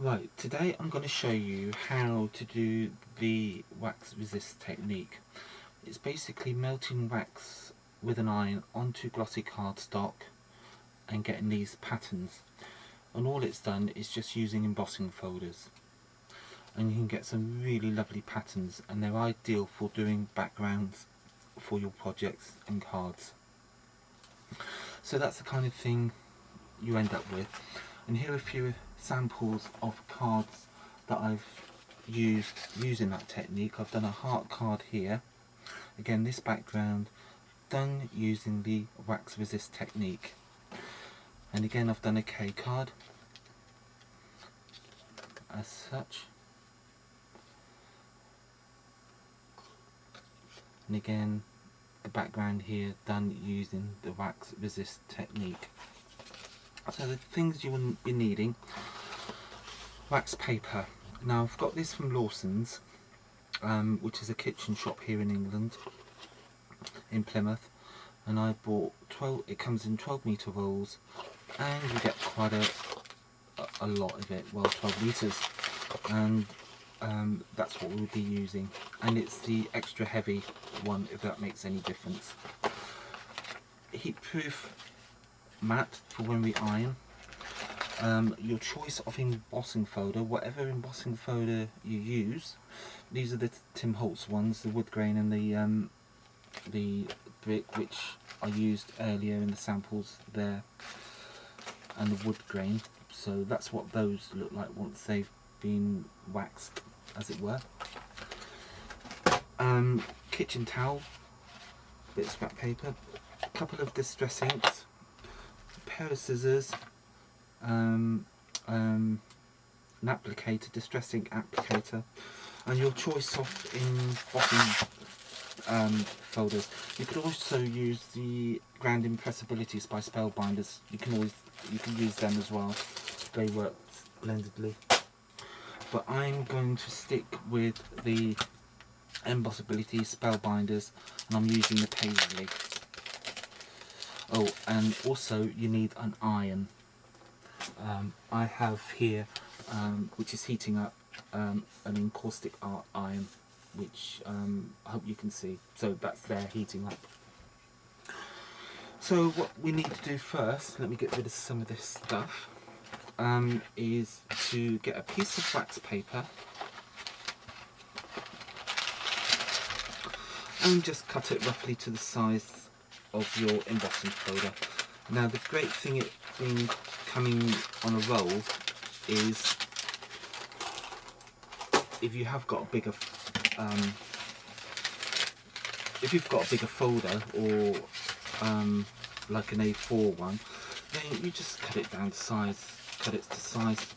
Right, today I'm going to show you how to do the wax resist technique. It's basically melting wax with an iron onto glossy cardstock and getting these patterns. And all it's done is just using embossing folders. And you can get some really lovely patterns, and they're ideal for doing backgrounds for your projects and cards. So that's the kind of thing you end up with. And here are a few samples of cards that I've used using that technique. I've done a heart card here. Again, this background done using the wax resist technique. And again, I've done a K card as such. And again, the background here done using the wax resist technique. So the things you will be needing: wax paper. Now I've got this from Lawson's, which is a kitchen shop here in England, in Plymouth, and I bought 12. It comes in 12-metre rolls, and you get quite a lot of it. Well, 12 metres, and that's what we'll be using. And it's the extra heavy one, if that makes any difference. Heatproof mat for when we iron. Your choice of embossing folder, whatever embossing folder you use. These are the Tim Holtz ones, the wood grain and the brick, which I used earlier in the samples there, and the wood grain. So that's what those look like once they've been waxed, as it were. Kitchen towel, bit of scrap paper, a couple of distress inks, a pair of scissors, an applicator, distress ink applicator, and your choice of embossing folders. You could also use the Grand Impressibilities by Spellbinders. You can use them as well. They work splendidly. But I'm going to stick with the Embossability Spellbinders, and I'm using the Paisley. Oh, and also you need an iron. I have here, which is heating up, an encaustic art iron, which I hope you can see. So that's there heating up. So what we need to do first, let me get rid of some of this stuff, is to get a piece of wax paper and just cut it roughly to the size of your embossing folder. Now the great thing it being coming on a roll is, if you have got a bigger folder, or like an A4 one, then you just cut it down to size,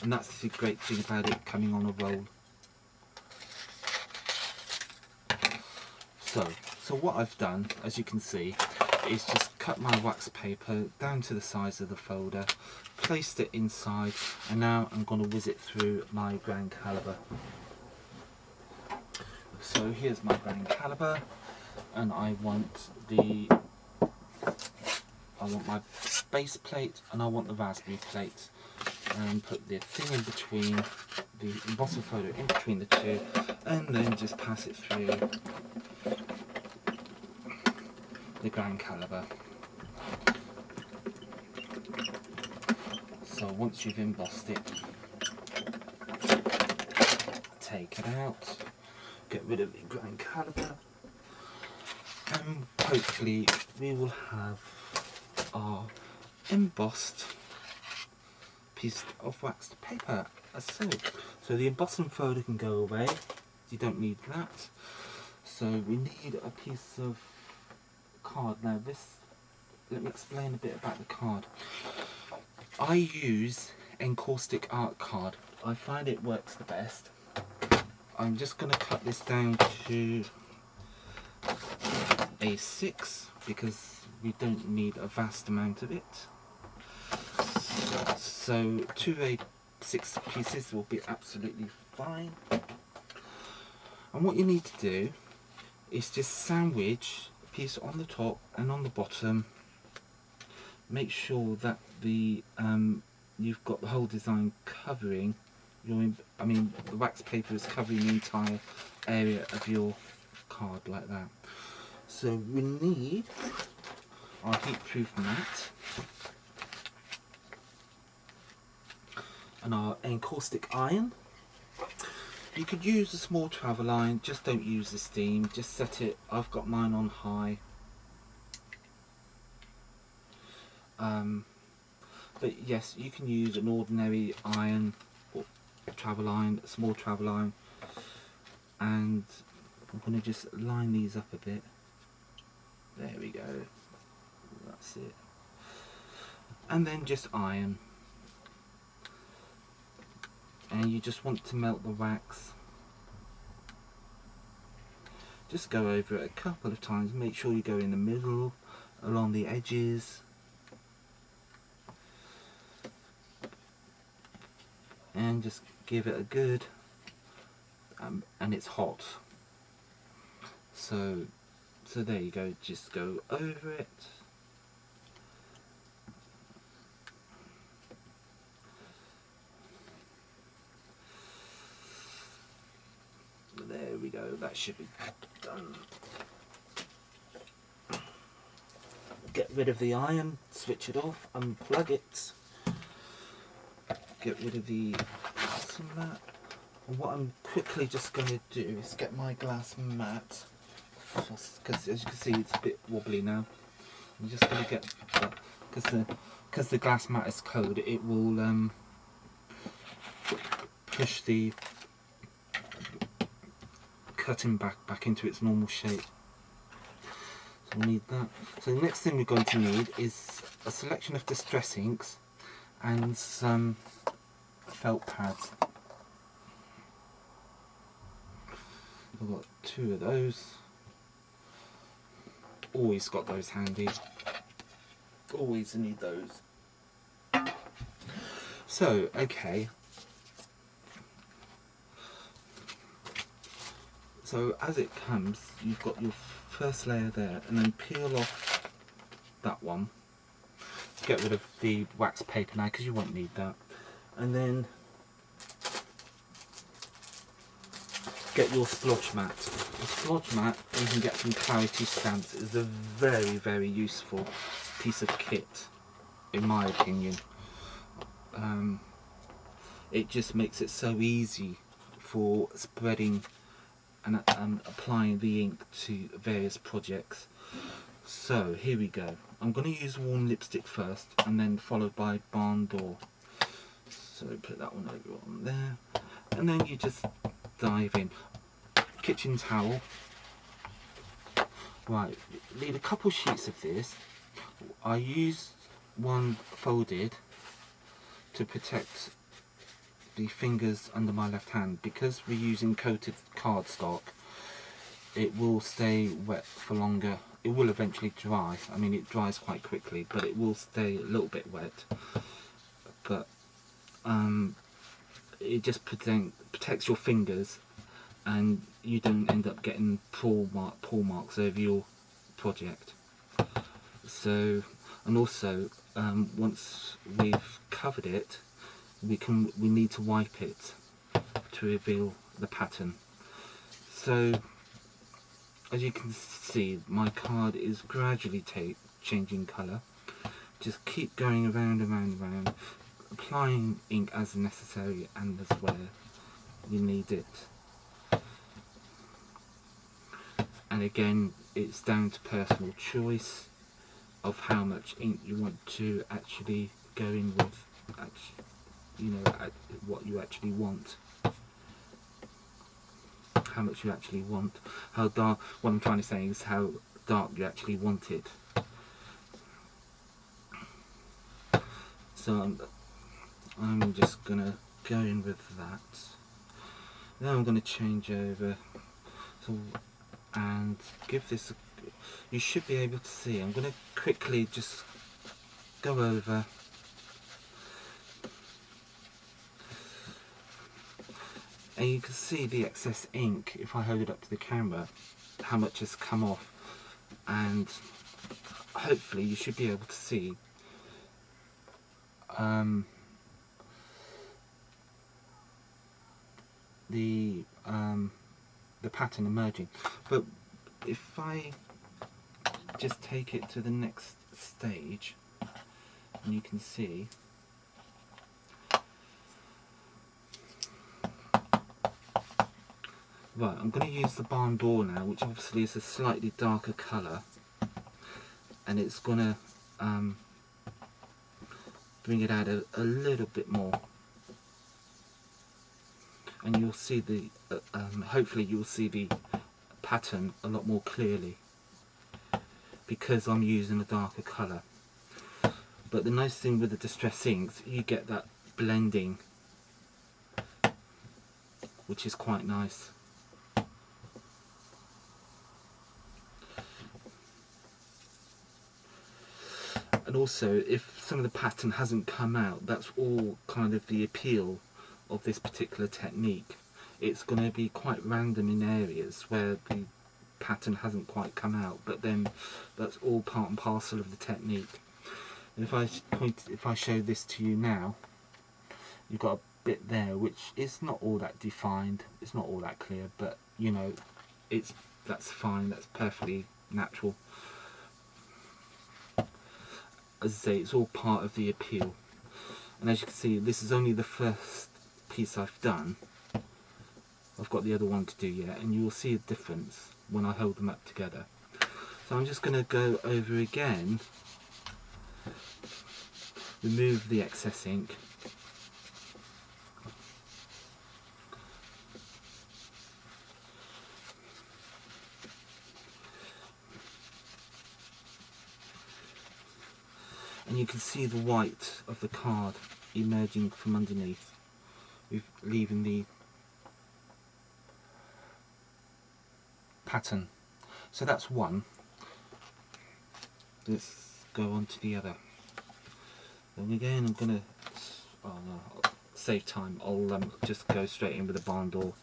and that's the great thing about it coming on a roll. So what I've done, as you can see, is just cut my wax paper down to the size of the folder, placed it inside, and now I'm going to whiz it through my ground caliper. So here's my ground caliper, and I want my base plate, and I want the raspberry plate, and put the thing in between, the embossing folder in between the two, and then just pass it through the ground caliper. So once you've embossed it, take it out, get rid of the ground caliper, and hopefully we will have our embossed piece of waxed paper as so. So the embossing folder can go away, you don't need that. So we need a piece of card. Now this, let me explain a bit about the card. I use encaustic art card. I find it works the best. I'm just going to cut this down to A6 because we don't need a vast amount of it. So 2 A6 pieces will be absolutely fine. And what you need to do is just sandwich a piece on the top and on the bottom. Make sure that the you've got the whole design covering I mean, the wax paper is covering the entire area of your card like that. So we need our heat-proof mat and our encaustic iron. You could use a small travel iron, just don't use the steam, just set it, I've got mine on high. But yes, you can use an ordinary iron or travel iron, a small travel iron, and I'm going to just line these up a bit. There we go, that's it. And then just iron. And you just want to melt the wax. Just go over it a couple of times, make sure you go in the middle, along the edges. And just give it a good, and it's hot. So there you go, just go over it. There we go, that should be done. Get rid of the iron, switch it off, unplug it. Get rid of the mat. And what I'm quickly just going to do is get my glass mat, because as you can see it's a bit wobbly now. I'm just going to get that, because the glass mat is cold, it will push the cutting back into its normal shape. So we need that. So the next thing we're going to need is a selection of distress inks and some felt pads. I've got 2 of those. Always got those handy. Always need those. So, okay. So as it comes, you've got your first layer there, and then peel off that one. Get rid of the wax paper now, because you won't need that. And then get your splodge mat. The splodge mat you can get from Clarity Stamps is a very, very useful piece of kit, in my opinion. It just makes it so easy for spreading and applying the ink to various projects. So here we go. I'm going to use warm lipstick first, and then followed by barn door. So put that one over on there, and then you just dive in. Kitchen towel. Right, need a couple sheets of this. I used one folded to protect the fingers under my left hand, because we're using coated cardstock. It will stay wet for longer. It will eventually dry. I mean, it dries quite quickly, but it will stay a little bit wet. But it just protects your fingers, and you don't end up getting paw marks over your project. So, and also once we've covered it, we need to wipe it to reveal the pattern. So as you can see, my card is gradually changing colour. Just keep going around and round and round, applying ink as necessary and as where you need it. And again, it's down to personal choice of how much ink you want to actually go in with, you know, what you actually want. How much you actually want, how dark, what I'm trying to say is how dark you actually want it. So I'm just going to go in with that. Then I'm going to change over and give this you should be able to see. I'm going to quickly just go over and you can see the excess ink if I hold it up to the camera, how much has come off, and hopefully you should be able to see the pattern emerging. But if I just take it to the next stage, and you can see right, I'm going to use the barn door now, which obviously is a slightly darker colour, and it's going to bring it out a little bit more, and you'll see the hopefully you'll see the pattern a lot more clearly because I'm using a darker colour. But the nice thing with the distress inks, you get that blending, which is quite nice. And also, if some of the pattern hasn't come out, that's all kind of the appeal of this particular technique. It's going to be quite random in areas where the pattern hasn't quite come out, but then that's all part and parcel of the technique. And if I show this to you now, you've got a bit there which is not all that defined, it's not all that clear, but you know, that's fine, that's perfectly natural. As I say, it's all part of the appeal. And as you can see, this is only the first piece I've done. I've got the other one to do yet, and you will see a difference when I hold them up together. So I'm just going to go over again, remove the excess ink, and you can see the white of the card emerging from underneath, leaving the pattern. So that's one. Let's go on to the other. Then again, I'm gonna save time. I'll just go straight in with the barn door.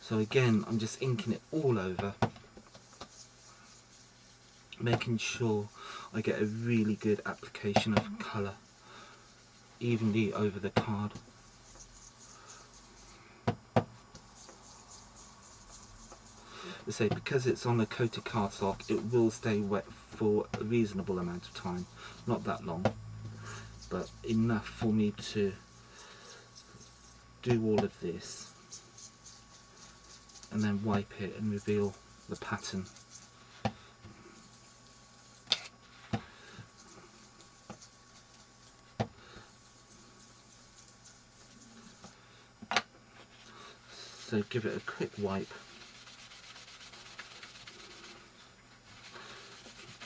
So again, I'm just inking it all over, making sure I get a really good application of colour evenly over the card. As I say, because it's on a coated cardstock, it will stay wet for a reasonable amount of time, not that long, but enough for me to do all of this and then wipe it and reveal the pattern. So give it a quick wipe.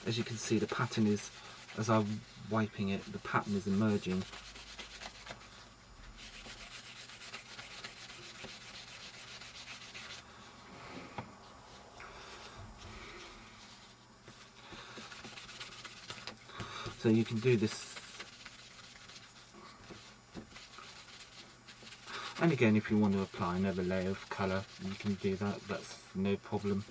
As you can see, the pattern is, as I'm wiping it, the pattern is emerging. So you can do this, and again, if you want to apply another layer of colour, you can do that, that's no problem.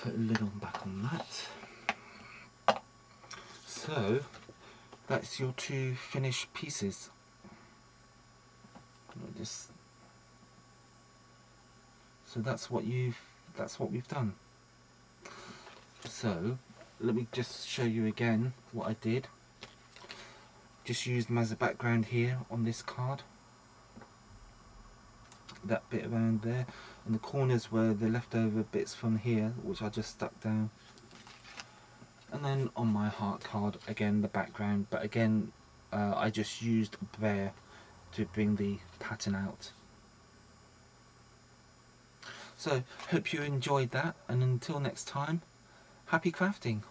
Put a lid on back on that. So that's your two finished pieces. So that's what we've done. So let me just show you again what I did. Just used them as a background here on this card. That bit around there, and the corners were the leftover bits from here, which I just stuck down. And then on my heart card, again the background, but again I just used Braille to bring the pattern out. So hope you enjoyed that, and until next time, happy crafting.